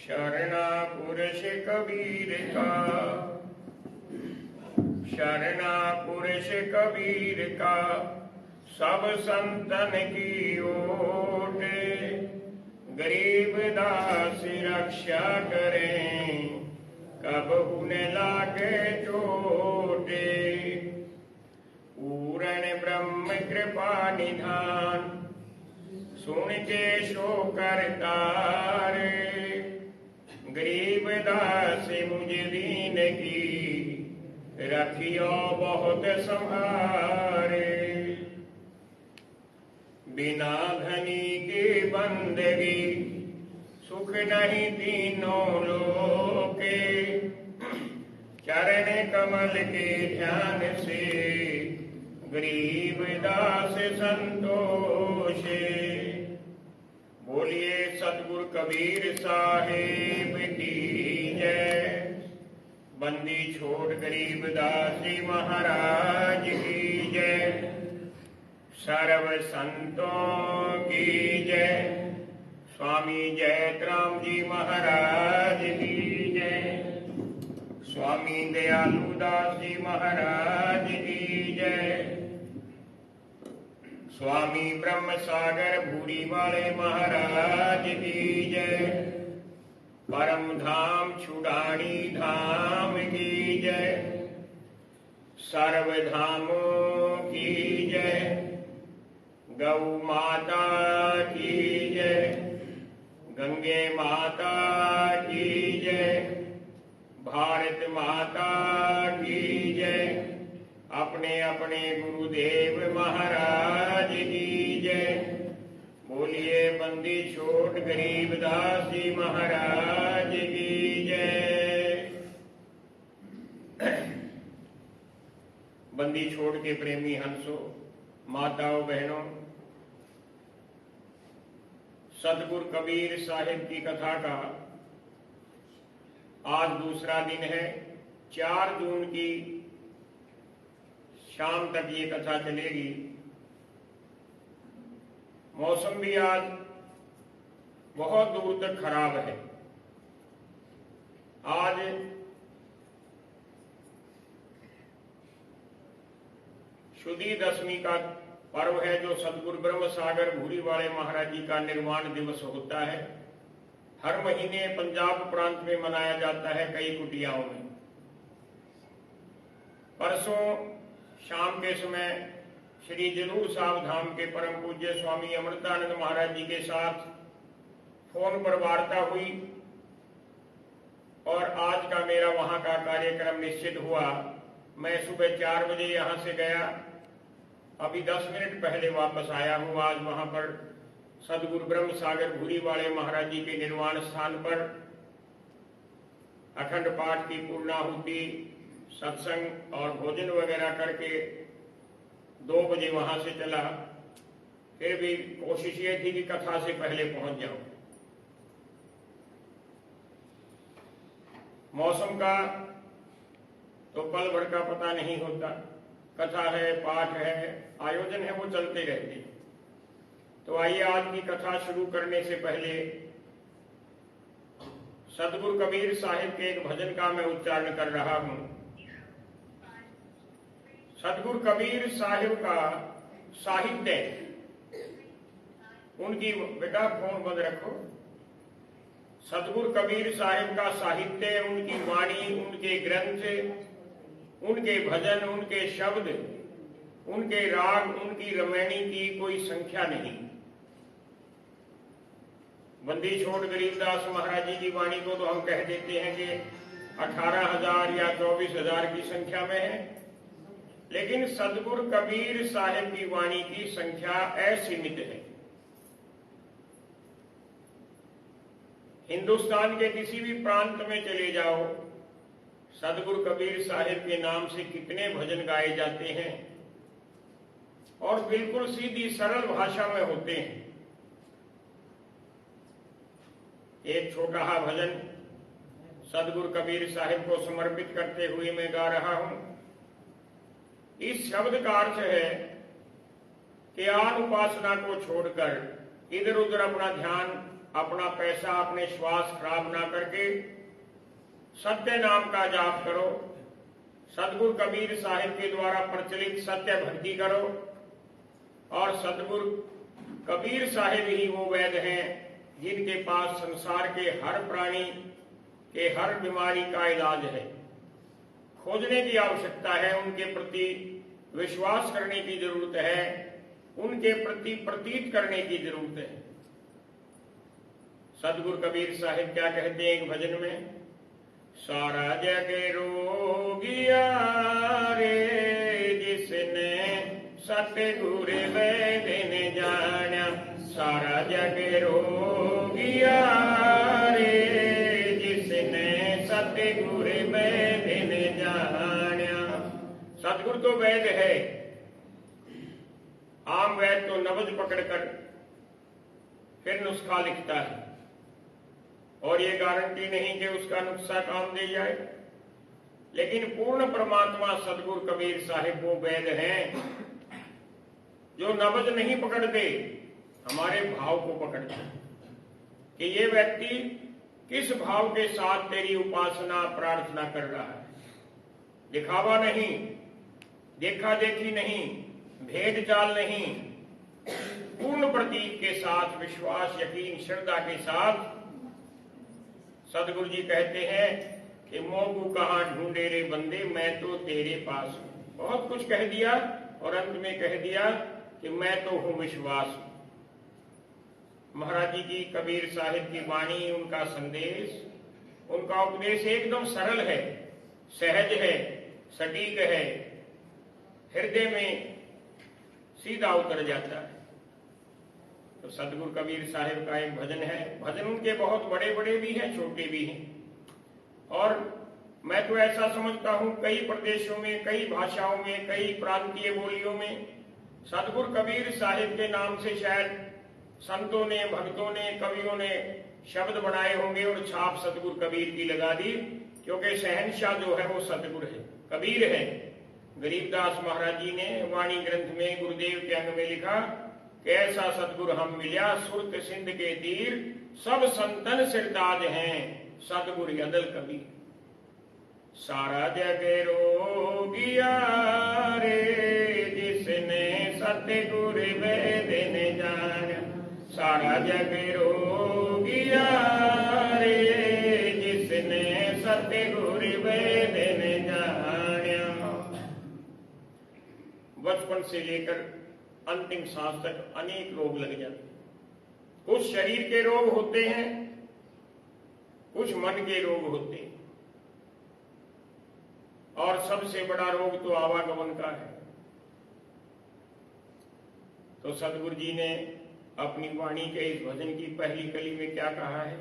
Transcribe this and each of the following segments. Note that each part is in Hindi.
शरणा पुरुष कबीर का, शरणा पुरुष कबीर का, सब संतन की ओट। गरीब दास रक्षा करें, कबहु न लागे चोटे। पूर्ण ब्रह्म कृपा निधान, सुन के शो करतार। गरीब दास मुझ दीन की, रखियो बहुत संहारे। बिना धनी के बंदगी, सुख नहीं तीनों लोके। चरण कमल के ध्यान से, गरीब दास संतोषे। बोलिए सतगुरु कबीर साहिब की जय। बंदी छोड़ गरीब दास जी महाराज की जय। सर्व संतों की जय। स्वामी जयतराम जी महाराज की जय। स्वामी दयालु दास जी महाराज की जय। स्वामी ब्रह्म सागर भूरी वाले महाराज की जय। परम धाम छुड़ानी धाम की जय। सर्वधामों की जय। गौ माता की जय। गंगे माता की जय। भारत माता की जय। अपने अपने गुरुदेव महाराज की जय। बोलिए बंदी छोड़ गरीब दास जी महाराज की जय। बंदी छोड़ के प्रेमी हंसो, माताओं बहनों, सतगुरु कबीर साहिब की कथा का आज दूसरा दिन है। 4 जून की शाम तक ये कथा चलेगी। मौसम भी आज बहुत दूर तक खराब है। आज शुद्धि दशमी का पर्व है, जो सतगुरु ब्रह्म सागर भूरी वाले महाराज जी का निर्वाण दिवस होता है। हर महीने पंजाब प्रांत में मनाया जाता है, कई कुटियाओं में। परसों शाम के समय श्री जरूर साहब धाम के परम पूज्य स्वामी अमृतानंद महाराज जी के साथ फोन पर वार्ता हुई और आज का मेरा वहां का कार्यक्रम निश्चित हुआ। मैं सुबह 4 बजे यहां से गया, अभी 10 मिनट पहले वापस आया हूं। आज वहां पर सदगुरु ब्रह्म सागर भूरी वाले महाराज जी के निर्वाण स्थान पर अखंड पाठ की पूर्णाहुति, सत्संग और भोजन वगैरह करके 2 बजे वहां से चला। फिर भी कोशिश ये थी कि कथा से पहले पहुंच जाऊं। मौसम का तो पल भर का पता नहीं होता। कथा है, पाठ है, आयोजन है, वो चलते रहते हैं। तो आइए आज की कथा शुरू करने से पहले सतगुरु कबीर साहिब के एक भजन का मैं उच्चारण कर रहा हूं। सतगुरु कबीर साहिब का साहित्य, उनकी बेटा फोन बंद रखो। सतगुरु कबीर साहिब का साहित्य, उनकी वाणी, उनके ग्रंथ, उनके भजन, उनके शब्द, उनके राग, उनकी रमैनी की कोई संख्या नहीं। बंदी छोड़ गरीबदास महाराज जी की वाणी को तो हम कह देते हैं कि 18,000 या 24,000 की संख्या में है, लेकिन सतगुरु कबीर साहिब की वाणी की संख्या असीमित है। हिंदुस्तान के किसी भी प्रांत में चले जाओ, सतगुरु कबीर साहिब के नाम से कितने भजन गाए जाते हैं और बिल्कुल सीधी सरल भाषा में होते हैं। एक छोटा सा भजन सतगुरु कबीर साहिब को समर्पित करते हुए मैं गा रहा हूं। इस शब्द का अर्थ है कि आन उपासना को छोड़कर इधर उधर अपना ध्यान अपना पैसा, अपने श्वास खराब ना करके सत्य नाम का जाप करो। सतगुरु कबीर साहिब के द्वारा प्रचलित सत्य भक्ति करो। और सतगुरु कबीर साहिब ही वो वैद्य हैं जिनके पास संसार के हर प्राणी के हर बीमारी का इलाज है। खोजने की आवश्यकता है, उनके प्रति विश्वास करने की जरूरत है, उनके प्रति प्रतीत करने की जरूरत है। सतगुरु कबीर साहिब क्या कहते हैं एक भजन में? सारा जग रोगिया रे जिसने सतगुरु वैद्य ने जाना। सारा जग रोगिया रे जिसने सतगुरु वैद्य ने जाना। सतगुरु तो वैद्य है। आम वैद्य तो नबज पकड़कर फिर नुस्खा लिखता है और ये गारंटी नहीं कि उसका नुस्खा काम दे जाए। लेकिन पूर्ण परमात्मा सतगुरु कबीर साहिब वो वैद्य हैं जो नबज नहीं पकड़ते, हमारे भाव को पकड़ते कि ये व्यक्ति किस भाव के साथ तेरी उपासना प्रार्थना कर रहा है। दिखावा नहीं, देखा देखी नहीं, भेद चाल नहीं, पूर्ण प्रतीक के साथ, विश्वास, यकीन, श्रद्धा के साथ। सतगुरु जी कहते हैं कि मोगू कहाँ ढूंढे रे बंदे, मैं तो तेरे पास हूं। बहुत कुछ कह दिया और अंत में कह दिया कि मैं तो हूं विश्वास। महाराज जी की, कबीर साहिब की वाणी, उनका संदेश, उनका उपदेश एकदम सरल है, सहज है, सटीक है, हृदय में सीधा उतर जाता है। तो सतगुरु कबीर साहिब का एक भजन है। भजन उनके बहुत बड़े बड़े भी हैं, छोटे भी हैं। और मैं तो ऐसा समझता हूं कई प्रदेशों में, कई भाषाओं में, कई प्रांतीय बोलियों में सतगुरु कबीर साहिब के नाम से शायद संतों ने, भक्तों ने, कवियों ने शब्द बनाए होंगे और छाप सतगुरु कबीर की लगा दी। क्योंकि शहंशाह जो है वो सतगुरु है, कबीर है। गरीबदास महाराज जी ने वाणी ग्रंथ में गुरुदेव के अंग में लिखा कि ऐसा सतगुरु हम मिल्या सुरत सिंध के तीर, सब संतन सिरताज हैं सतगुरु अदल कबीर। सारा जग रोगिया रे जिसने सतगुरु वैद्य ने जाना। सारा जग रोगिया रे जिसने सतगुरु वैद्य ने जाना। बचपन से लेकर अंतिम सांस तक अनेक रोग लग जाते हैं। कुछ शरीर के रोग होते हैं, कुछ मन के रोग होते हैं, और सबसे बड़ा रोग तो आवागमन का है। तो सतगुरु जी ने अपनी वाणी के इस भजन की पहली कली में क्या कहा है?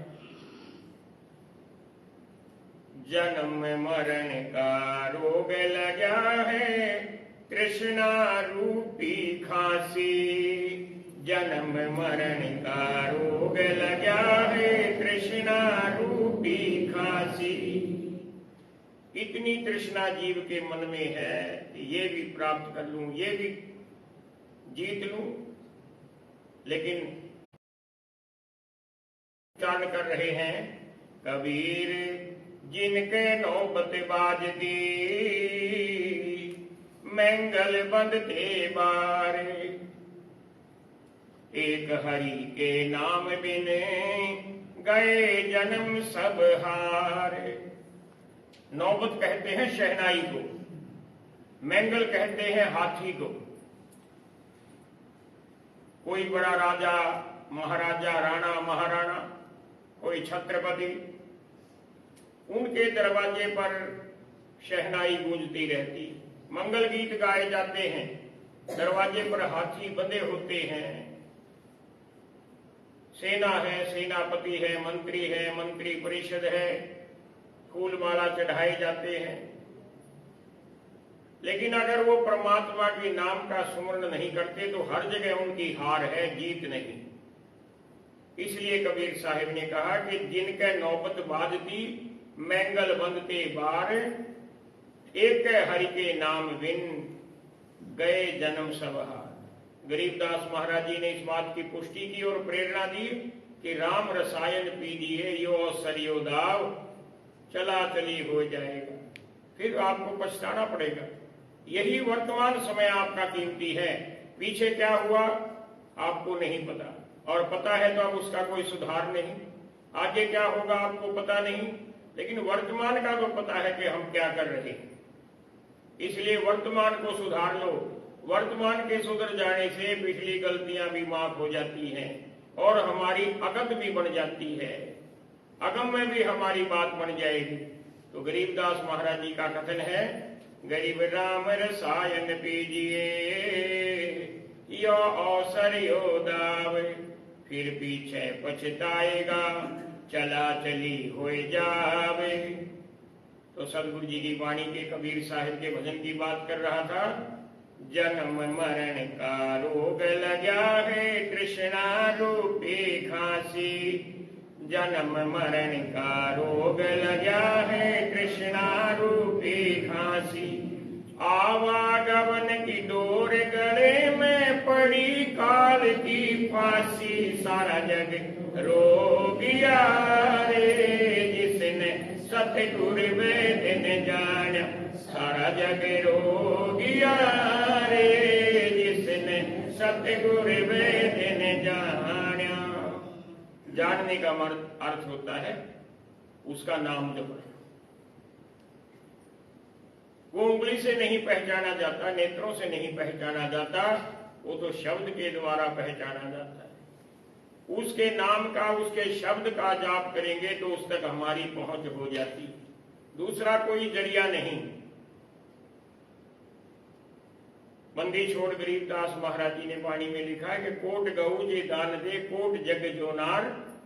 जन्म मरण का रोग लगा है कृष्णा रूपी खांसी। जन्म मरण का रोग लगा है कृष्णा रूपी खांसी। इतनी तृष्णा जीव के मन में है कि ये भी प्राप्त कर लूं, ये भी जीत लूं, लेकिन उच्चारण कर रहे हैं कबीर जिनके नौबत बाजती, मंगल बंदते बार। एक हरि के नाम बिन गए जन्म सब हार। नौबत कहते हैं शहनाई को, मंगल कहते हैं हाथी को। कोई बड़ा राजा, महाराजा, राणा, महाराणा, कोई छत्रपति, उनके दरवाजे पर शहनाई गूंजती रहती, मंगल गीत गाए जाते हैं, दरवाजे पर हाथी बंधे होते हैं, सेना है, सेनापति है, मंत्री परिषद है, फूल माला चढ़ाए जाते हैं। लेकिन अगर वो परमात्मा के नाम का सुमरण नहीं करते तो हर जगह उनकी हार है, जीत नहीं। इसलिए कबीर साहिब ने कहा कि जिनके नौबत बाजती मंगल बंदते बार, एक हरि के नाम बिन गए जन्म सब हार। गरीबदास महाराज जी ने इस बात की पुष्टि की और प्रेरणा दी कि राम रसायन पीजिए यो सरियो दाव, चला चली हो जाएगा, फिर आपको पछताना पड़ेगा। यही वर्तमान समय आपका कीमती है। पीछे क्या हुआ आपको नहीं पता, और पता है तो अब उसका कोई सुधार नहीं। आगे क्या होगा आपको पता नहीं, लेकिन वर्तमान का तो पता है कि हम क्या कर रहे हैं। इसलिए वर्तमान को सुधार लो। वर्तमान के सुधर जाने से पिछली गलतियां भी माफ हो जाती हैं और हमारी अगत भी बन जाती है, अगम में भी हमारी बात बन जाएगी। तो गरीबदास महाराज जी का कथन है, गरीब राम रसायन पीजिए यो अवसर यो दाव, फिर पीछे पछताएगा चला चली हो जावे। तो सदगुरु जी की वाणी के कबीर साहिब के भजन की बात कर रहा था। जन्म मरण का रोग लगा है कृष्णा रूपी खांसी, जन्म मरण का रोग लगा है कृष्णा रूपी खांसी, आवागमन की डोर गले में पड़ी काल की फांसी, सारा जग रोगिया रे जिसने सतगुर वेद ने जाना, सारा जग रोगिया रे जिसने सतगुर वेद ने जाना। जानने का अर्थ होता है उसका नाम जपना। वो उंगली से नहीं पहचाना जाता, नेत्रों से नहीं पहचाना जाता, वो तो शब्द के द्वारा पहचाना जाता है। उसके नाम का, उसके शब्द का जाप करेंगे तो उस तक हमारी पहुंच हो जाती, दूसरा कोई जरिया नहीं। बंदी छोड़ गरीबदास महाराज जी ने वाणी में लिखा है कि कोट गऊ जे दान दे, कोट जग जो नार,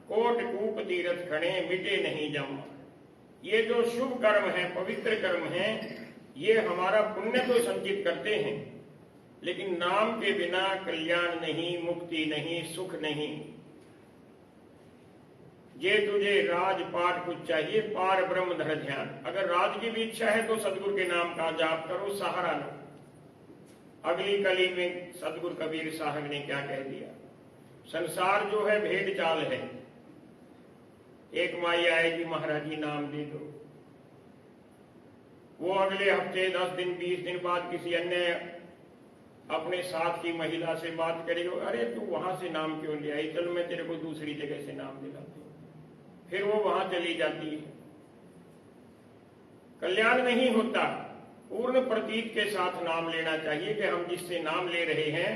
कोट कूप तीरथ खड़े मिटे नहीं जम। ये जो शुभ कर्म है, पवित्र कर्म है, ये हमारा पुण्य तो संचित करते हैं, लेकिन नाम के बिना कल्याण नहीं, मुक्ति नहीं, सुख नहीं। ये तुझे राजपाट कुछ चाहिए, पार ब्रह्म धर ध्यान। अगर राज की भी इच्छा है तो सदगुरु के नाम का जाप करो, सहारा लो। अगली कली में सदगुरु कबीर साहब ने क्या कह दिया, संसार जो है भेड़ चाल है। एक माई आएगी, महाराज जी नाम दे दो, वो अगले हफ्ते 10 दिन 20 दिन बाद किसी अन्य अपने साथ की महिला से बात करेगी, अरे तू वहां से नाम क्यों ले आई, चल मैं तेरे को दूसरी जगह से नाम दिलाती हूं। फिर वो वहां चली जाती है। कल्याण नहीं होता। पूर्ण प्रतीत के साथ नाम लेना चाहिए कि हम जिससे नाम ले रहे हैं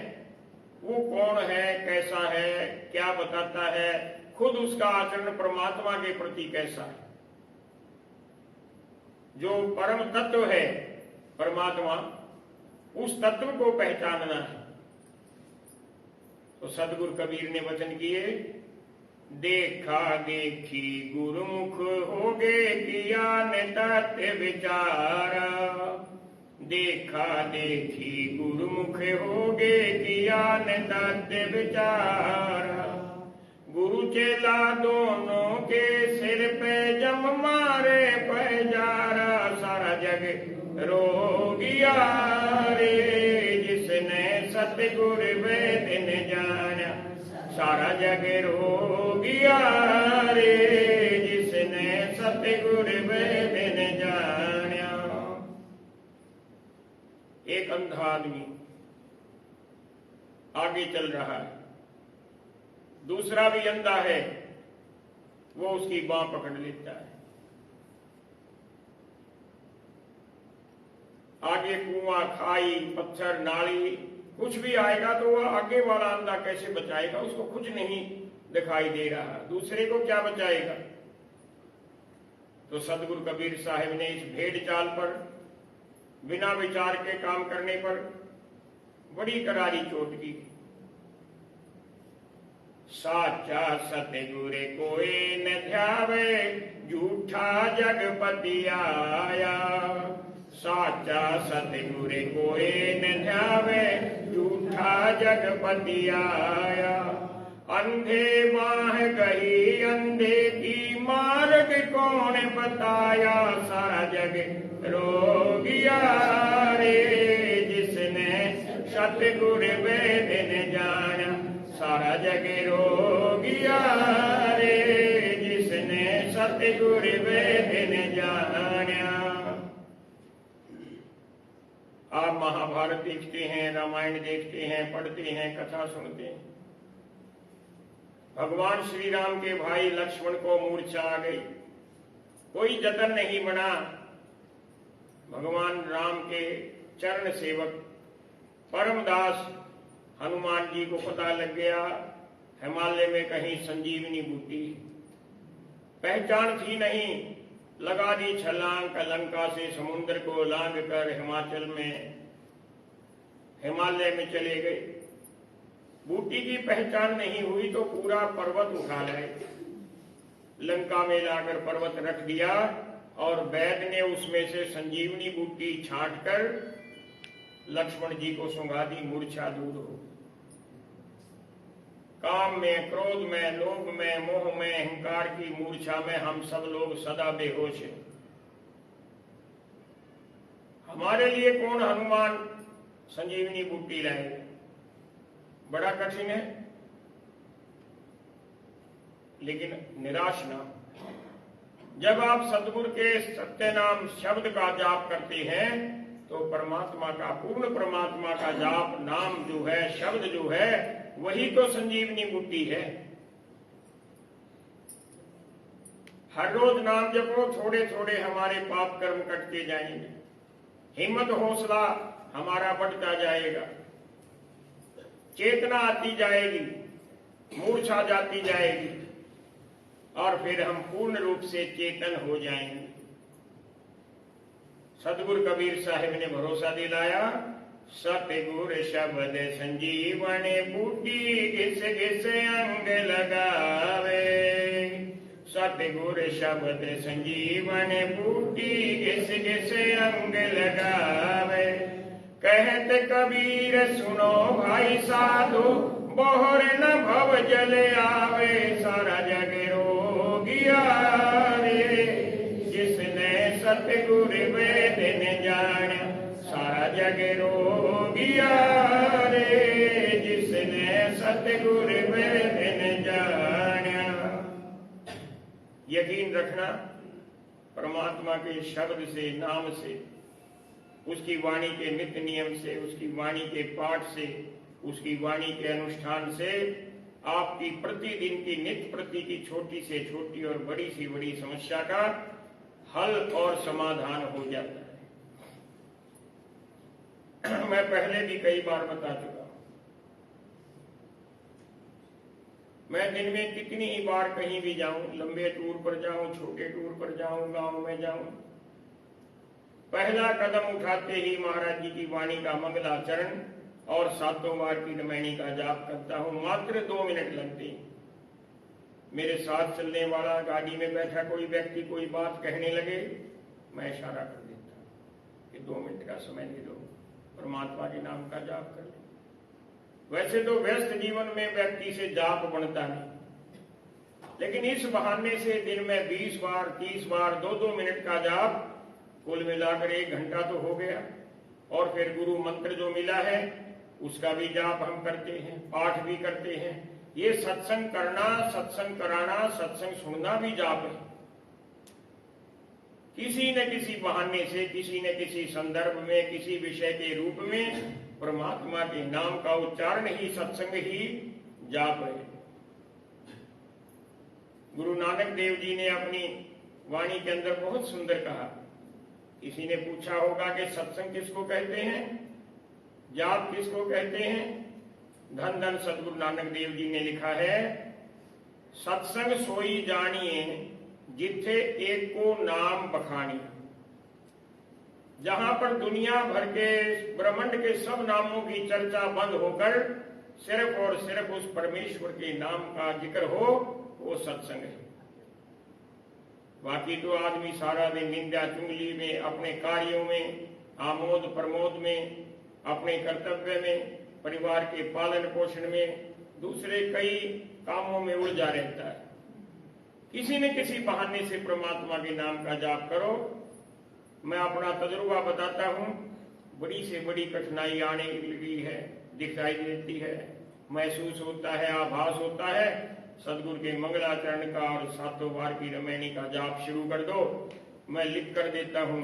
वो कौन है, कैसा है, क्या बताता है, खुद उसका आचरण परमात्मा के प्रति कैसा है। जो परम तत्व है परमात्मा, उस तत्व को पहचानना है। तो सदगुरु कबीर ने वचन किए, देखा देखी गुरुमुख होगे किया ने तत्व विचारा, देखा देखी गुरुमुख होगे किया ने तत्व विचारा, गुरु चेला दोनों के सिर पे जम मारे पैजारा, सारा जग रोगिया रे जिसने सतगुर वेद ने जाना, सारा जग रोगिया रे जिसने सतगुर वेद ने जाना। एक अंधा आदमी आगे चल रहा है, दूसरा भी अंधा है, वो उसकी बांह पकड़ लेता है। आगे कुआं, खाई, पत्थर, नाली कुछ भी आएगा तो वह आगे वाला अंधा कैसे बचाएगा, उसको कुछ नहीं दिखाई दे रहा, दूसरे को क्या बचाएगा। तो सदगुरु कबीर साहब ने इस भेड़ चाल पर, बिना विचार के काम करने पर बड़ी करारी चोट की। साचा सतगुर कोई न ध्यावे, झूठा जगपति आया, साचा सतगुर कोई न ध्यावे, झूठा जगपति आया, अंधे माह गई अंधे की मार्ग कौन बताया, सारा जग रोगिया रे जिसने सतगुर वेद ने जाना, सारा जग रोगिया सतगुर वेद न जान्या। आप महाभारत देखते हैं, रामायण देखते हैं, पढ़ते हैं, कथा सुनते हैं। भगवान श्री राम के भाई लक्ष्मण को मूर्छा आ गई, कोई जतन नहीं बना। भगवान राम के चरण सेवक परमदास हनुमान जी को पता लग गया हिमालय में कहीं संजीवनी बूटी, पहचान थी नहीं, लगा दी छलांग, लंका से समुद्र को लांग कर हिमालय में चले गए। बूटी की पहचान नहीं हुई तो पूरा पर्वत उठा लाए, लंका में लाकर पर्वत रख दिया और वैद्य ने उसमें से संजीवनी बूटी छांट कर लक्ष्मण जी को सुंघा दी, मूर्छा दूर हो। काम में, क्रोध में, लोभ में, मोह में, अहंकार की मूर्छा में हम सब लोग सदा बेहोश हैं। हमारे लिए कौन हनुमान संजीवनी बूटी लाए? बड़ा कठिन है, लेकिन निराश ना। जब आप सतगुरु के सत्य नाम शब्द का जाप करते हैं तो परमात्मा का, पूर्ण परमात्मा का जाप, नाम जो है, शब्द जो है, वही तो संजीवनी बूटी है। हर रोज नाम जपो, थोड़े थोड़े हमारे पाप कर्म कटते जाएंगे, हिम्मत हौसला हमारा बढ़ता जाएगा, चेतना आती जाएगी, मूर्छा जाती जाएगी और फिर हम पूर्ण रूप से चेतन हो जाएंगे। सतगुरु कबीर साहिब ने भरोसा दिलाया, सतगुर शब्द संजीवन बूटी घिस घिस अंग लगावे। सतगुर शब्द संजीवन बूटी घिस घिस अंग लगावे। कहत कबीर सुनो भाई साधु, बोहर न भव जल आवे। सारा जग रोगिया रे, जिसने सतगुर वेद न जान्या। सारा जग रोगिया रे, जिसने सतगुर वेद न जान्या। यकीन रखना, परमात्मा के शब्द से, नाम से, उसकी वाणी के नित्य नियम से, उसकी वाणी के पाठ से, उसकी वाणी के अनुष्ठान से आपकी प्रतिदिन की नित्य प्रति की छोटी से छोटी और बड़ी से बड़ी समस्या का हल और समाधान हो जाता है। मैं पहले भी कई बार बता चुका हूं, मैं दिन में कितनी ही बार कहीं भी जाऊं, लंबे टूर पर जाऊं, छोटे टूर पर जाऊं, गांव में जाऊं, पहला कदम उठाते ही महाराज जी की वाणी का मंगलाचरण और 7 बार की रामायणी का जाप करता हूं। मात्र 2 मिनट लगते हैं। मेरे साथ चलने वाला, गाड़ी में बैठा कोई व्यक्ति कोई बात कहने लगे, मैं इशारा कर देता हूं कि 2 मिनट का समय दे दो, परमात्मा के नाम का जाप कर लो। वैसे तो व्यस्त जीवन में व्यक्ति से जाप बनता नहीं, लेकिन इस बहाने से दिन में 20 बार, 30 बार, 2-2 मिनट का जाप, कुल मिलाकर 1 घंटा तो हो गया। और फिर गुरु मंत्र जो मिला है उसका भी जाप हम करते हैं, पाठ भी करते हैं। ये सत्संग करना, सत्संग कराना, सत्संग सुनना भी जाप है। किसी न किसी बहाने से, किसी न किसी संदर्भ में, किसी विषय के रूप में परमात्मा के नाम का उच्चारण ही सत्संग ही जाप है। गुरु नानक देव जी ने अपनी वाणी के अंदर बहुत सुंदर कहा। किसी ने पूछा होगा कि सत्संग किसको कहते हैं, जाप किसको कहते हैं? धन धन सतगुरु नानक देव जी ने लिखा है, सत्संग सोई जानिए जिथे एक को नाम बखानी। जहां पर दुनिया भर के, ब्रह्मांड के सब नामों की चर्चा बंद होकर सिर्फ और सिर्फ उस परमेश्वर के नाम का जिक्र हो, वो सत्संग है। बाकी तो आदमी सारा दिन निंदा चुगली में, अपने कार्यों में, आमोद प्रमोद में, अपने कर्तव्य में, परिवार के पालन पोषण में, दूसरे कई कामों में उलझा रहता है। किसी न किसी बहाने से परमात्मा के नाम का जाप करो। मैं अपना तजुर्बा बताता हूं, बड़ी से बड़ी कठिनाई आने लगी है, दिखाई देती है, महसूस होता है, आभास होता है। सदगुरु के मंगलाचरण का और 7 बार की रामायणी का जाप शुरू कर दो, मैं लिख कर देता हूं,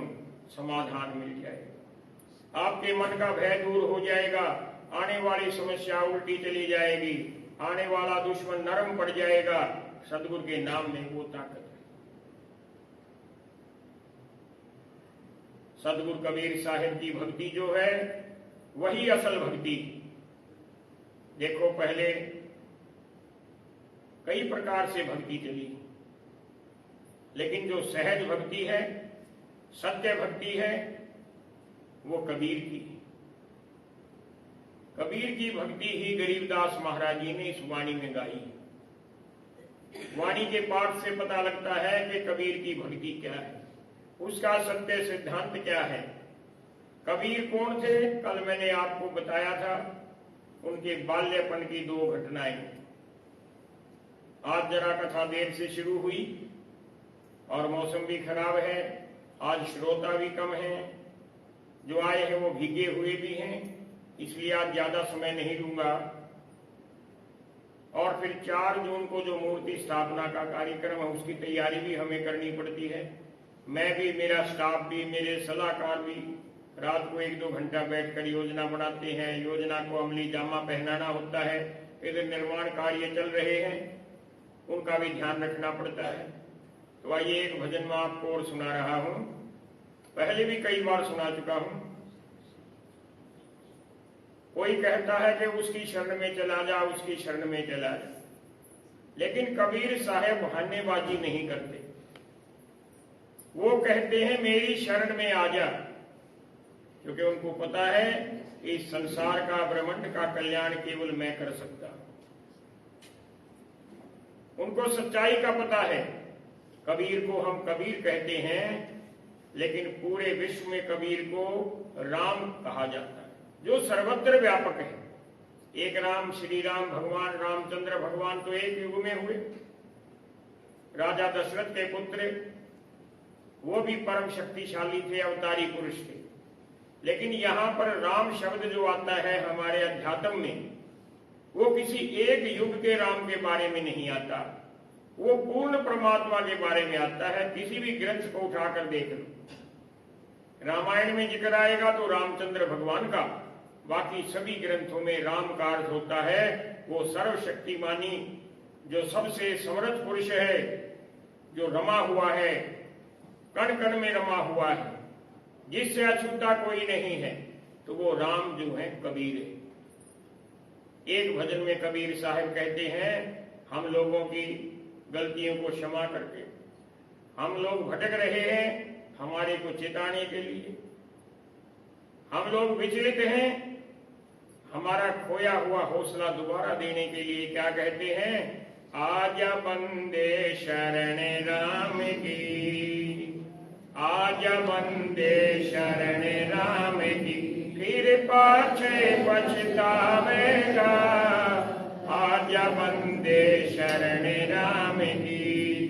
समाधान मिल जाएगा। आपके मन का भय दूर हो जाएगा, आने वाली समस्या उल्टी चली जाएगी, आने वाला दुश्मन नरम पड़ जाएगा। सदगुरु के नाम में वो ताकत है। सदगुरु कबीर साहिब की भक्ति जो है वही असल भक्ति। देखो, पहले कई प्रकार से भक्ति चली, लेकिन जो सहज भक्ति है, सत्य भक्ति है, वो कबीर की। कबीर की भक्ति ही गरीबदास महाराज जी ने इस वाणी में गाई। वाणी के पाठ से पता लगता है कि कबीर की भक्ति क्या है, उसका सत्य सिद्धांत क्या है। कबीर कौन थे? कल मैंने आपको बताया था उनके बाल्यपन की 2 घटनाएं। आज जरा कथा देर से शुरू हुई और मौसम भी खराब है, आज श्रोता भी कम हैं, जो आए हैं वो भीगे हुए भी हैं, इसलिए आज ज्यादा समय नहीं लूंगा। और फिर 4 जून को जो मूर्ति स्थापना का कार्यक्रम है उसकी तैयारी भी हमें करनी पड़ती है। मैं भी, मेरा स्टाफ भी, मेरे सलाहकार भी रात को 1-2 घंटा बैठकर योजना बनाते हैं। योजना को अमली जामा पहनाना होता है। इधर निर्माण कार्य चल रहे हैं, उनका भी ध्यान रखना पड़ता है। तो आइए एक भजन में आपको और सुना रहा हूं, पहले भी कई बार सुना चुका हूं। कोई कहता है कि उसकी शरण में चला जा, उसकी शरण में चला जा, लेकिन कबीर साहब बहानेबाजी नहीं करते। वो कहते हैं मेरी शरण में आ जा, क्योंकि उनको पता है इस संसार का, ब्रह्मांड का कल्याण केवल मैं कर सकता। उनको सच्चाई का पता है। कबीर को हम कबीर कहते हैं, लेकिन पूरे विश्व में कबीर को राम कहा जाता है, जो सर्वत्र व्यापक है। एक राम, श्री राम, भगवान रामचंद्र भगवान तो एक युग में हुए। राजा दशरथ के पुत्र, वो भी परम शक्तिशाली थे, अवतारी पुरुष थे। लेकिन यहां पर राम शब्द जो आता है हमारे अध्यात्म में, वो किसी एक युग के राम के बारे में नहीं आता, वो पूर्ण परमात्मा के बारे में आता है। किसी भी ग्रंथ को उठाकर देख लो, रामायण में जिक्र आएगा तो रामचंद्र भगवान का, बाकी सभी ग्रंथों में राम का अर्थ होता है वो सर्वशक्तिमानी, जो सबसे समर्थ पुरुष है, जो रमा हुआ है, कण कण में रमा हुआ है, जिससे अछूता कोई नहीं है। तो वो राम जो है कबीर है। एक भजन में कबीर साहब कहते हैं, हम लोगों की गलतियों को क्षमा करके, हम लोग भटक रहे हैं, हमारे को चेताने के लिए, हम लोग विचलित हैं, हमारा खोया हुआ हौसला दोबारा देने के लिए क्या कहते हैं? आजा बंदे शरण राम की, आजा बंदे शरण राम की, फिर पाछे पछतावेगा। आजा बंदे शरण राम की,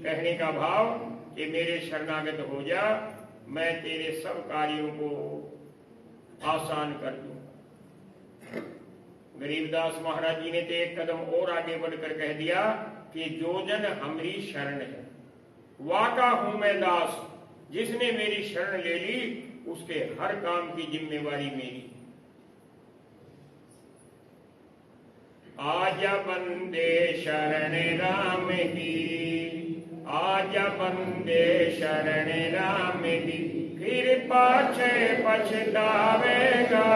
कहने का भाव कि मेरे शरणागत हो जा, मैं तेरे सब कार्यों को आसान कर दूं। गरीबदास महाराज जी ने तो एक कदम और आगे बढ़कर कह दिया कि जो जन हमारी शरण है, वाका हूं मैं दास, जिसने मेरी शरण ले ली उसके हर काम की जिम्मेवारी मेरी। आजा बंदे शरण राम की, आजा बंदे शरण राम की, फिर पाछे पछतावेगा।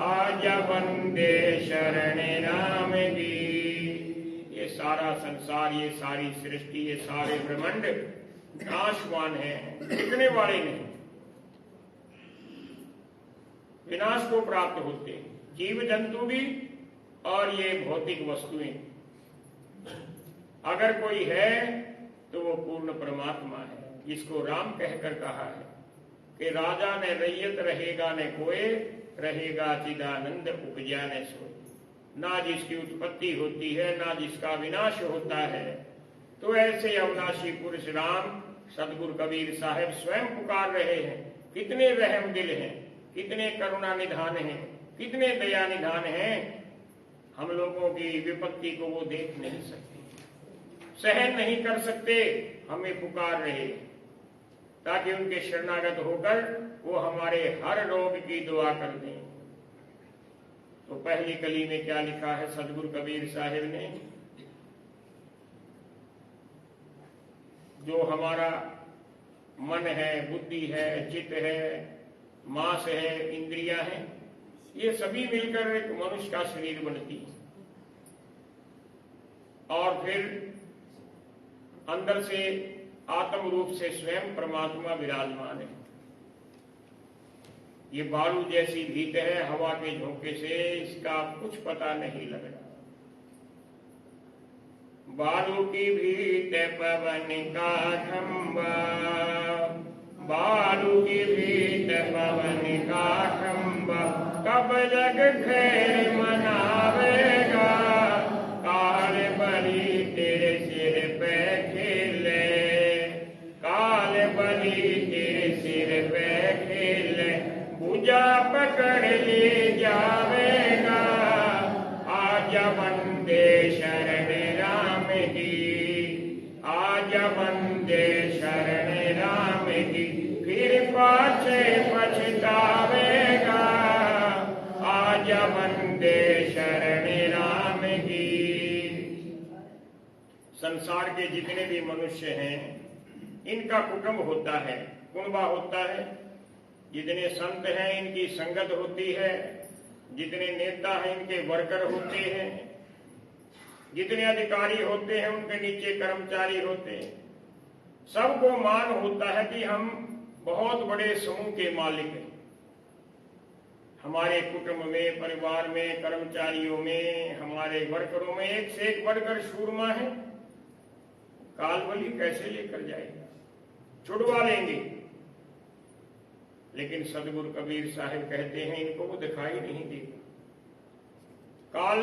आजा बंदे शरण राम की। ये सारा संसार, ये सारी सृष्टि, ये सारे ब्रह्मांड नाशवान है, टिकने वाले नहीं, विनाश को प्राप्त होते हैं, जीव जंतु भी और ये भौतिक वस्तुएं। अगर कोई है तो वो पूर्ण परमात्मा है, जिसको राम कहकर कहा है कि राजा ने रैयत रहेगा न कोई, रहेगा चिदानंद उपजा न सोए। ना जिसकी उत्पत्ति होती है, ना जिसका विनाश होता है। तो ऐसे अविनाशी पुरुष राम सदगुरु कबीर साहब स्वयं पुकार रहे हैं। कितने रहम दिल हैं, कितने करुणा निधान हैं, कितने दया निधान हैं। हम लोगों की विपत्ति को वो देख नहीं सकते, सहन नहीं कर सकते, हमें पुकार रहे ताकि उनके शरणागत होकर वो हमारे हर रोग की दुआ कर दें। तो पहली कली में क्या लिखा है सदगुरु कबीर साहिब ने, जो हमारा मन है, बुद्धि है, चित्त है, मांस है, इंद्रियां हैं, ये सभी मिलकर एक मनुष्य का शरीर बनती है। और फिर अंदर से आत्म रूप से स्वयं परमात्मा विराजमान है। ये बालू जैसी भीत है, हवा के झोंके से इसका कुछ पता नहीं लग रहा। बालू की भीत पवन का खंबा, बालू की भीत पवन का खंबा, कब जग खैर मनावेगा, काल बली तेरे सिर पे खेले, काल बली तेरे सिर पे खेले, पूजा पकड़ ले जावेगा, आजा वंदे शरण राम की, आजा वंदे शरण राम की, फिर पाछे पछतावेगा, आजा वंदे शरण राम की। संसार के जितने भी मनुष्य हैं इनका कुटुंब होता है, कुनबा होता है। जितने संत हैं इनकी संगत होती है, जितने नेता हैं इनके वर्कर होते हैं, जितने अधिकारी होते हैं उनके नीचे कर्मचारी होते हैं। सबको मान होता है कि हम बहुत बड़े समूह के मालिक हैं। हमारे कुटुंब में, परिवार में, कर्मचारियों में, हमारे वर्करों में एक से एक बढ़कर शूरमा है। कालबली कैसे लेकर जाएगा, छुड़वा लेंगे। लेकिन सदगुरु कबीर साहिब कहते हैं इनको वो दिखाई नहीं देगा। काल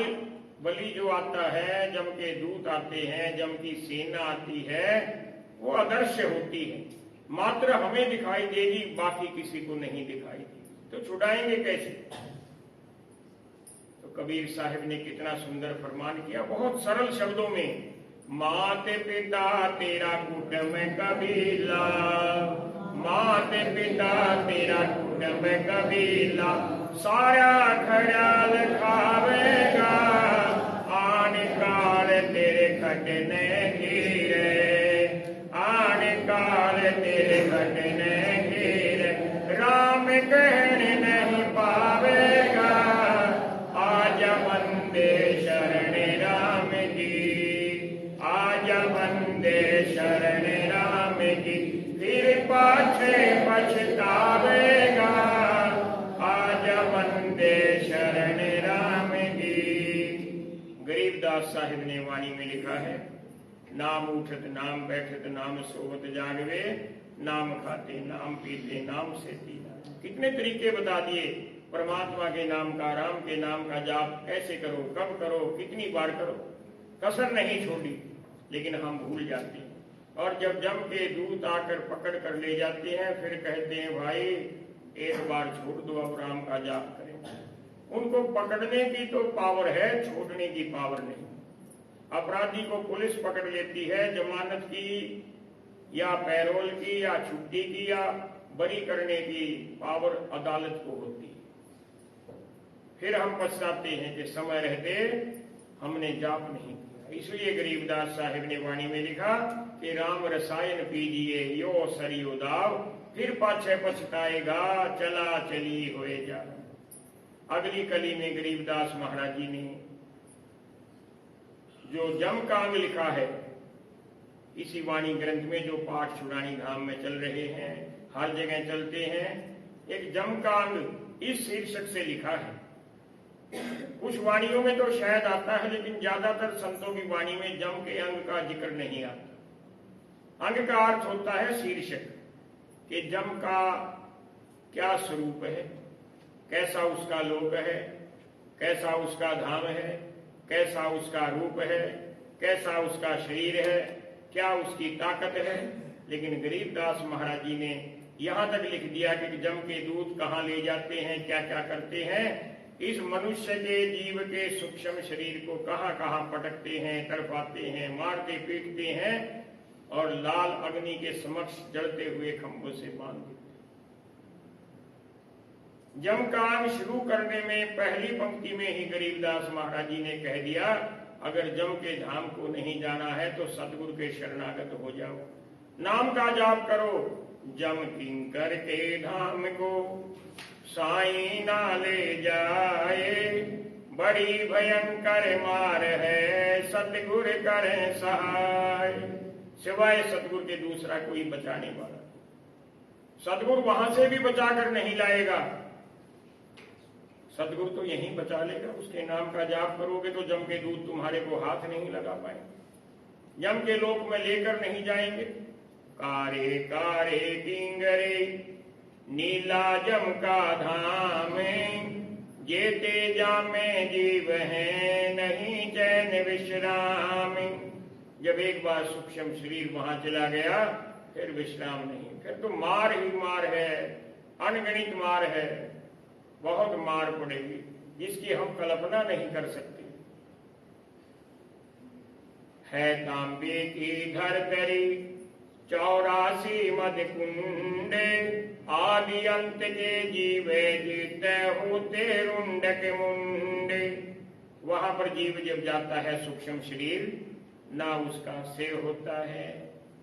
बलि जो आता है, जम के दूत आते हैं, जम की सेना आती है, वो अदृश्य होती है, मात्र हमें दिखाई देगी, बाकी किसी को नहीं दिखाई देगी। तो छुड़ाएंगे कैसे? तो कबीर साहिब ने कितना सुंदर फरमान किया, बहुत सरल शब्दों में, माते पिता तेरा कुटुंब कबीला, माते पिता तेरा कुटुंब कबीला, सारा ख्याल खावेगा, आन काल तेरे खटने हीरे, आन काल तेरे खटने हीरे, राम कहने नहीं पावेगा, आजा वंदे शरण राम की, आजा वंदे शरण राम की, फिर पाछे पछतावेगा, आजा वंदे शरण राम की। गरीबदास साहिब ने वाणी में लिखा है, नाम उठत नाम बैठत नाम सोवत जागवे, नाम खाते नाम पीते नाम से पीना। कितने तरीके बता दिए परमात्मा के नाम का, राम के नाम का जाप कैसे करो, कब करो, कितनी बार करो, कसर नहीं छोड़ी। लेकिन हम भूल जाते हैं, और जब जम के दूत आकर पकड़ कर ले जाते हैं, फिर कहते हैं भाई एक बार छोड़ दो, अब राम का जाप करें। उनको पकड़ने की तो पावर है, छोड़ने की पावर नहीं। अपराधी को पुलिस पकड़ लेती है, जमानत की या पैरोल की या छुट्टी की या बरी करने की पावर अदालत को होती है। फिर हम पछताते हैं कि समय रहते हमने जाप नहीं किया। इसलिए गरीबदास साहिब ने वाणी में लिखा कि राम रसायन पीजिए यो सरियो दाव, फिर पाछे पछताएगा चला चली होए जा। अगली कली में गरीबदास महाराज जी ने जो जम का अंग लिखा है, इसी वाणी ग्रंथ में जो पाठ चुड़ानी धाम में चल रहे हैं, हर जगह चलते हैं, एक जम का अंग इस शीर्षक से लिखा है। कुछ वाणियों में तो शायद आता है, लेकिन ज्यादातर संतों की वाणी में जम के अंग का जिक्र नहीं आता। अंग का अर्थ होता है शीर्षक, कि जम का क्या स्वरूप है, कैसा उसका लोक है, कैसा उसका धाम है, कैसा उसका रूप है, कैसा उसका शरीर है, क्या उसकी ताकत है। लेकिन गरीबदास महाराज जी ने यहां तक लिख दिया कि जम के दूत कहां ले जाते हैं, क्या क्या करते हैं, इस मनुष्य के जीव के सूक्ष्म शरीर को कहां कहां पटकते हैं, तड़पाते हैं, मारते पीटते हैं और लाल अग्नि के समक्ष जलते हुए खंभों से बांध देते। जम काम शुरू करने में पहली पंक्ति में ही गरीबदास महाराज जी ने कह दिया, अगर जम के धाम को नहीं जाना है तो सतगुरु के शरणागत हो जाओ, नाम का जाप करो। जम किंकर के धाम को साईं ना ले जाए, बड़ी भयंकर मार है सतगुर करे सहाय। सिवाय सतगुरु के दूसरा कोई बचाने वाला, सतगुरु वहां से भी बचाकर नहीं लाएगा, सतगुरु तो यहीं बचा लेगा। उसके नाम का जाप करोगे तो जम के दूत तुम्हारे को हाथ नहीं लगा पाएंगे, यम के लोक में लेकर नहीं जाएंगे। कारे कारे किंगरे नीला जम का धाम, जेते जामे जीव है नहीं चैन विश्राम। जब एक बार सूक्ष्म शरीर वहां चला गया फिर विश्राम नहीं, फिर तो मार ही मार है, अनगिनत मार है, बहुत मार पड़ेगी जिसकी हम कल्पना नहीं कर सकते। है तांबे की धरतरी 84 मद कुंडे, आदि अंत के जीवे जीते होते रुंडक मुंडे। वहां पर जीव जब जाता है सूक्ष्म शरीर, ना उसका सिर होता है,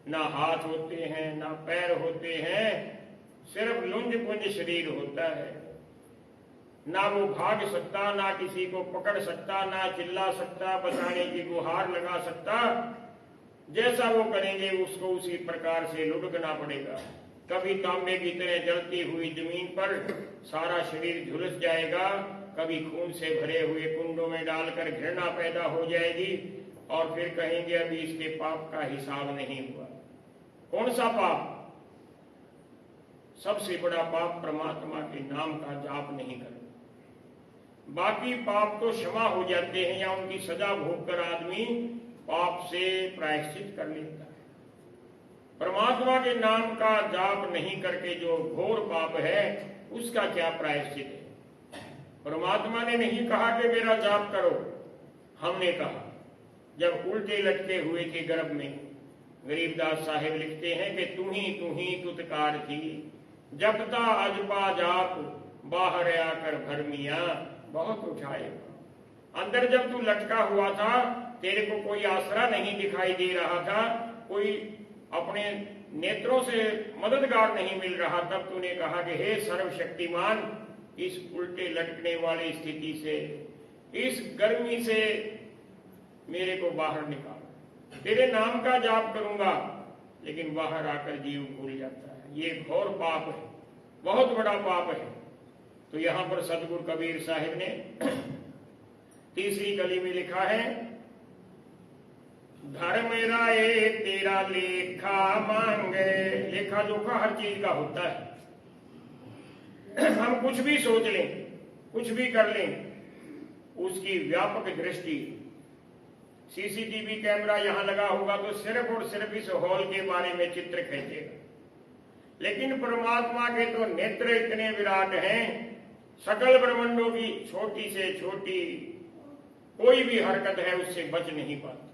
ना हाथ होते हैं, ना पैर होते हैं, सिर्फ लुंज पुंज शरीर होता है। ना वो भाग सकता, ना किसी को पकड़ सकता, ना चिल्ला सकता, बचाने की गुहार लगा सकता। जैसा वो करेंगे उसको उसी प्रकार से लुढ़कना पड़ेगा। कभी तांबे की तरह जलती हुई जमीन पर सारा शरीर झुलस जाएगा, कभी खून से भरे हुए कुंडों में डालकर घृणा पैदा हो जाएगी और फिर कहेंगे अभी इसके पाप का हिसाब नहीं हुआ। कौन सा पाप? सबसे बड़ा पाप परमात्मा के नाम का जाप नहीं करना। बाकी पाप तो क्षमा हो जाते हैं या उनकी सजा भोगकर आदमी पाप से प्रायश्चित कर लेता है। परमात्मा के नाम का जाप नहीं करके जो घोर पाप है उसका क्या प्रायश्चित है? परमात्मा ने नहीं कहा कि मेरा जाप करो, हमने कहा। जब उल्टे लटके हुए थे गर्भ में, गरीबदास साहिब लिखते हैं कि तू ही तुतकार थी, जपता अजपा जाप बाहर आकर भरमिया बहुत उठाए। अंदर जब तू लटका हुआ था, तेरे को कोई आसरा नहीं दिखाई दे रहा था, कोई अपने नेत्रों से मददगार नहीं मिल रहा, तब तूने कहा कि हे सर्वशक्तिमान, इस उल्टे लटकने वाली स्थिति से, इस गर्मी से मेरे को बाहर निकाल। तेरे नाम का जाप करूंगा, लेकिन बाहर आकर जीव भूल जाता है। ये घोर पाप है, बहुत बड़ा पाप है। तो यहां पर सतगुरु कबीर साहिब ने तीसरी कली में लिखा है, धर्म राय तेरा लेखा मांगे। लेखा जोखा हर चीज का होता है। हम कुछ भी सोच लें, कुछ भी कर लें, उसकी व्यापक दृष्टि। सीसीटीवी कैमरा यहां लगा होगा तो सिर्फ और सिर्फ इस हॉल के बारे में चित्र खींचेगा, लेकिन परमात्मा के तो नेत्र इतने विराट हैं, सकल ब्रह्मांडों की छोटी से छोटी कोई भी हरकत है उससे बच नहीं पाती।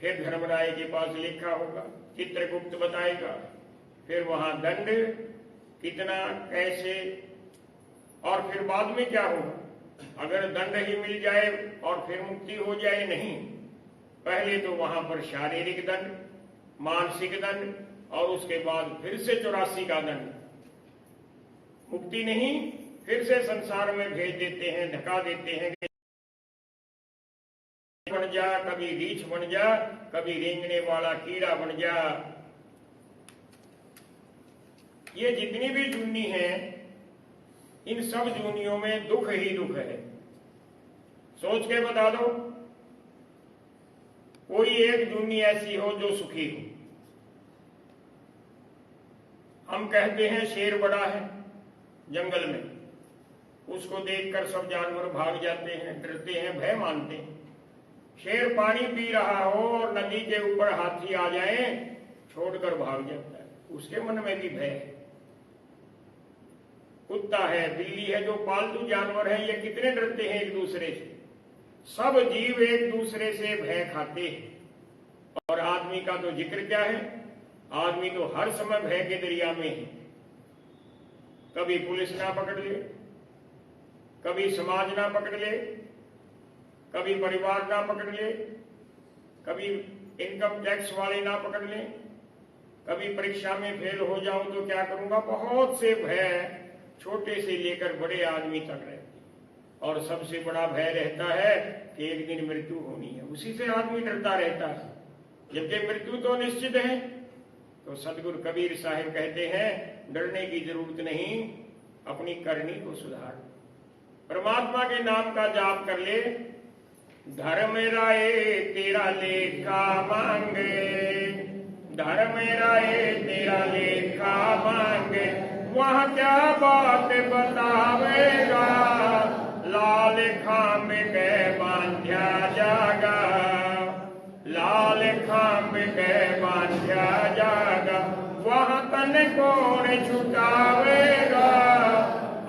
फिर धर्मराय के पास लिखा होगा, चित्रगुप्त बताएगा, फिर वहां दंड कितना, कैसे, और फिर बाद में क्या होगा। अगर दंड ही मिल जाए और फिर मुक्ति हो जाए, नहीं, पहले तो वहां पर शारीरिक दंड, मानसिक दंड, और उसके बाद फिर से 84 का दंड। मुक्ति नहीं, फिर से संसार में भेज देते हैं, धका देते हैं कि बन जा, कभी रीछ बन जा, कभी रेंगने वाला कीड़ा बन जा। ये जितनी भी जूनी है, इन सब जूनियों में दुख ही दुख है। सोच के बता दो, कोई एक जूनी ऐसी हो जो सुखी हो। हम कहते हैं शेर बड़ा है जंगल में, उसको देखकर सब जानवर भाग जाते हैं, डरते हैं, भय मानते हैं। शेर पानी पी रहा हो और नदी के ऊपर हाथी आ जाए, छोड़कर भाग जाता है, उसके मन में भी भय है। कुत्ता है, बिल्ली है, जो पालतू जानवर है, ये कितने डरते हैं एक दूसरे से। सब जीव एक दूसरे से भय खाते हैं। और आदमी का तो जिक्र क्या है, आदमी तो हर समय भय के दरिया में है। कभी पुलिस ना पकड़ ले, कभी समाज ना पकड़ ले, कभी परिवार ना पकड़ ले, कभी इनकम टैक्स वाले ना पकड़ ले, कभी परीक्षा में फेल हो जाऊं तो क्या करूंगा। बहुत से भय छोटे से लेकर बड़े आदमी तक रहते, और सबसे बड़ा भय रहता है कि एक दिन मृत्यु होनी है, उसी से आदमी डरता रहता है। जबकि मृत्यु तो निश्चित है। तो सदगुरु कबीर साहिब कहते हैं डरने की जरूरत नहीं, अपनी करनी को सुधार। परमात्मा के नाम का जाप कर ले। धर्म राय तेरा लेखा मांगे, धर्म राय तेरा लेखा मांगे, वह क्या बात बतावेगा, लाल खाम के बांध्या जागा, लाल खाम के बांध्या जागा, वह तन कौन छुटावेगा,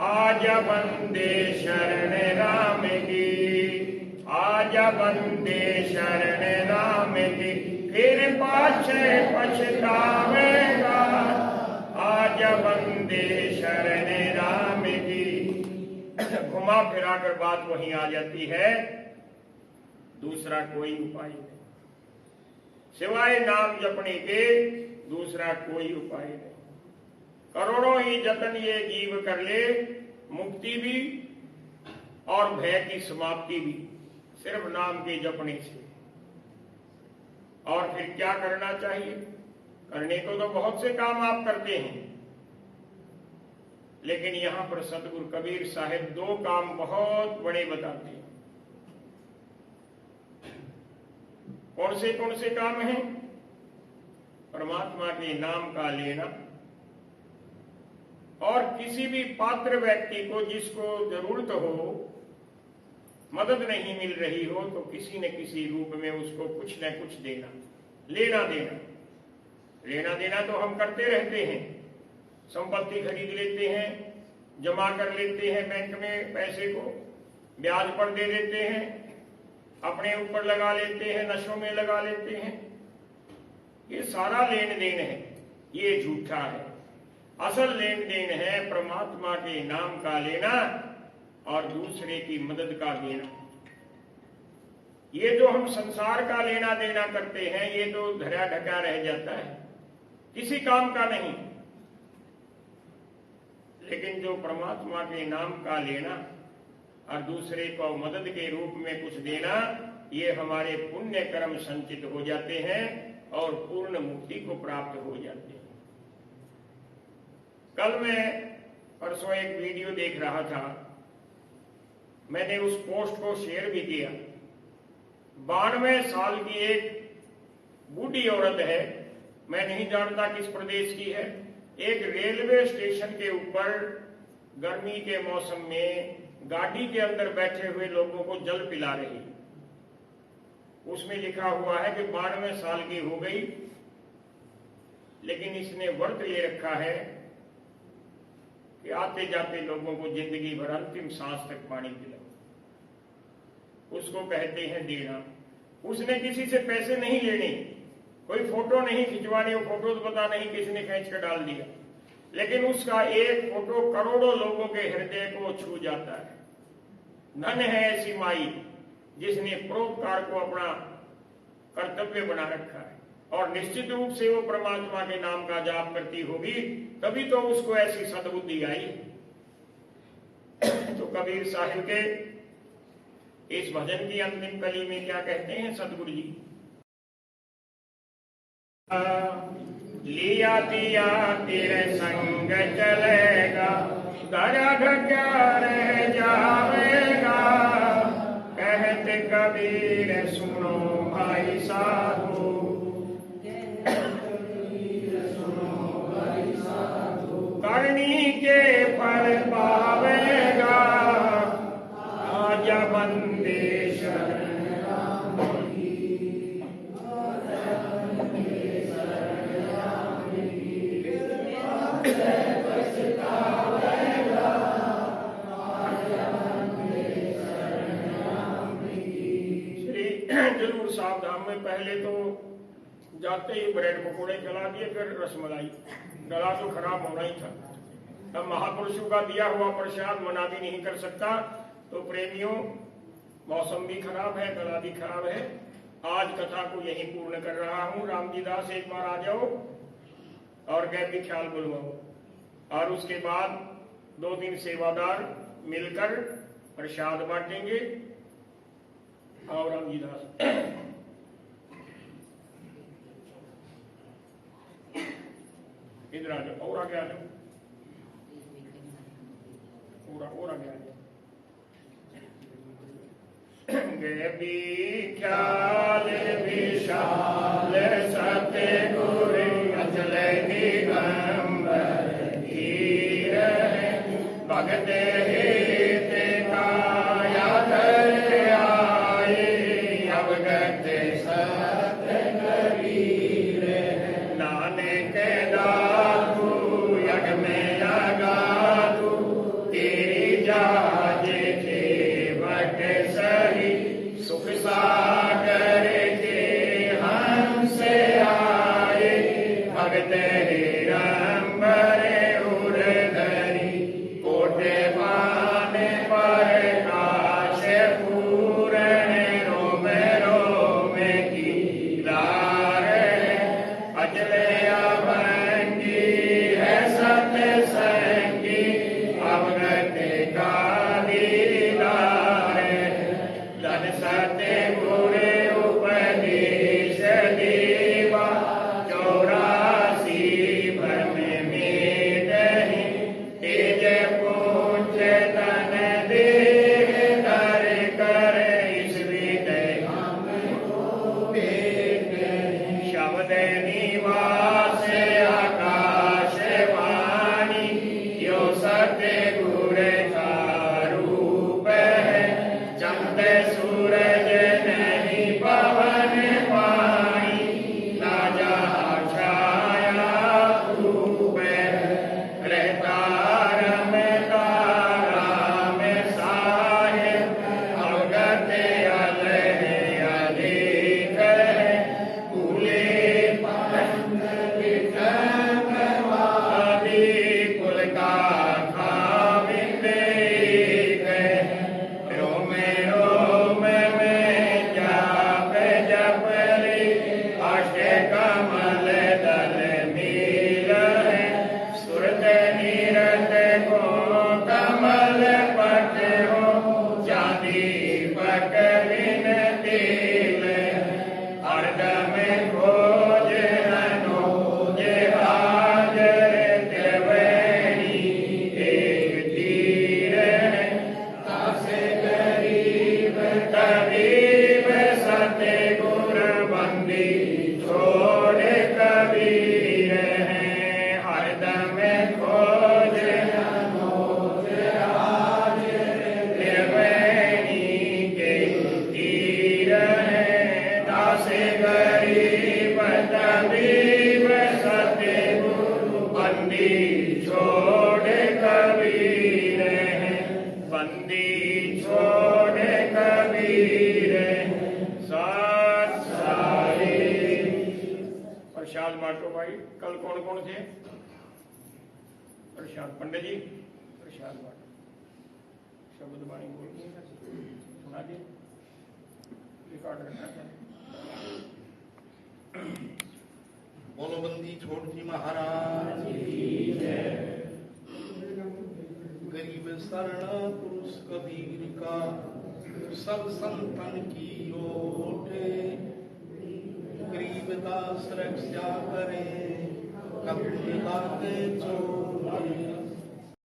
आजा बंदे शरण राम की, आजा बंदे शरण राम की, फिर पाछे पछतावेगा, आजा बंदे शरण राम की। घुमा फिरा कर बात वहीं आ जाती है, दूसरा कोई उपाय नहीं, सिवाय नाम जपने के दूसरा कोई उपाय नहीं। करोड़ों ही जतन ये जीव कर ले, मुक्ति भी और भय की समाप्ति भी सिर्फ नाम के जपने से। और फिर क्या करना चाहिए? करने को तो बहुत से काम आप करते हैं, लेकिन यहां पर सतगुरु कबीर साहिब दो काम बहुत बड़े बताते हैं। कौन से काम हैं? परमात्मा के नाम का लेना, और किसी भी पात्र व्यक्ति को जिसको जरूरत हो, मदद नहीं मिल रही हो, तो किसी न किसी रूप में उसको कुछ न कुछ देना, लेना देना। लेना देना तो हम करते रहते हैं, संपत्ति खरीद लेते हैं, जमा कर लेते हैं बैंक में पैसे को, ब्याज पर दे देते हैं, अपने ऊपर लगा लेते हैं, नशों में लगा लेते हैं। ये सारा लेन देन है, ये झूठा है। असल लेन देन है परमात्मा के नाम का लेना और दूसरे की मदद का देना। ये जो हम संसार का लेना देना करते हैं, ये तो धरा ढका रह जाता है, किसी काम का नहीं। लेकिन जो परमात्मा के नाम का लेना और दूसरे को मदद के रूप में कुछ देना, ये हमारे पुण्य कर्म संचित हो जाते हैं और पूर्ण मुक्ति को प्राप्त हो जाते हैं। कल मैं परसों एक वीडियो देख रहा था, मैंने उस पोस्ट को शेयर भी किया। 92 साल की एक बूढ़ी औरत है, मैं नहीं जानता किस प्रदेश की है, एक रेलवे स्टेशन के ऊपर गर्मी के मौसम में गाड़ी के अंदर बैठे हुए लोगों को जल पिला रही। उसमें लिखा हुआ है कि 92 साल की हो गई, लेकिन इसने व्रत ले रखा है कि आते जाते लोगों को जिंदगी भर अंतिम सांस तक पानी पिलाओ। उसको कहते हैं देना। उसने किसी से पैसे नहीं लेने, कोई फोटो नहीं खिंचवाने, वो फोटो तो पता नहीं किसने खींच कर डाल दिया, लेकिन उसका एक फोटो करोड़ों लोगों के हृदय को छू जाता है। धन है ऐसी माई जिसने परोपकार को अपना कर्तव्य बना रखा है, और निश्चित रूप से वो परमात्मा के नाम का जाप करती होगी, तभी तो उसको ऐसी सद्बुद्धि आई। तो कबीर साहिब के इस भजन की अंतिम कली में क्या कहते हैं सतगुरु जी? लिया दिया तेरे संग चलेगा, दया ढका रह जावेगा, कहते कबीर सुनो भाई साधु, करनी के फल पावेगा, आजा बंदे शरण राम की, पछतावेगा, जाते ही ब्रेड पकौड़े खिला दिए, फिर रसमलाई। गला तो खराब होना ही था। अब महापुरुषों का दिया हुआ प्रसाद मना भी नहीं कर सकता। तो प्रेमियों, मौसम भी खराब है, गला भी खराब है। आज कथा को यहीं पूर्ण कर रहा हूँ। राम जी दास एक बार आ जाओ और गए भी ख्याल बुलवाओ, और उसके बाद 2 दिन सेवादार मिलकर प्रसाद बांटेंगे। और राम जी दास इधर आ जाओ, और आगे आ जाओ, और आगे आ जाओ। गए भी ख्याल विशाल सत्य गुरु अचल दिगंबर धीर भगत हित काया धर आए अवगत सत्य कबीर नानक दातु यग में अगाधु तेरी जाज खेवट सही सुख सागर के हंस आए भगत हिरंबर उर धरी कोटे पान पर काश पूरण रोम रोम की लार अजल अभंगी है सत्संगी अवगत का दीदार धन सत्य गुरु उपदेश देवा 84 भ्रम में दही तेज पूछ तन देह धर कर इस हृदय शब्द निवास आकाश वाणी यो सत्य गुरु का रूप है चंद सूरज नहीं पवन पानी ना जहाँ छाया धूप रहता रमता राम साहेब अवगत अलह अधिक है भूले पंग आदि कुल का खाविंद एक है रोम रोम में जाप जप रे अष्ट कमल दल मील है सुरत नीरत को कमल पट हो चांदी पकड़िन तेल हरदम खोज अनोज हाजर त्रिवेणी एक तीर है तासे गरीब कबीर सत्य गुरु बंदी छोड़ कबीर है हरदम खोज अनोज हाजर त्रिवेणी के तीर है दासे गरीब तबीब सत्य गुरु बंदी छोड़ कबीर है बंदी छोड़ कबीर साथ सारे प्रसाद बांटो भाई। कल कौन कौन थे? प्रसाद पंडित जी प्रसाद बांटो, शब्द वाणी बोलिए, सुना दिए, रिकॉर्ड रखना चाहिए। बोलो बंदी छोड़ जी महाराज की जय। गरीब शरण पुरुष कबीर का सब संतन की ओट गरीब दास रक्षा करे कबीर लागे चोट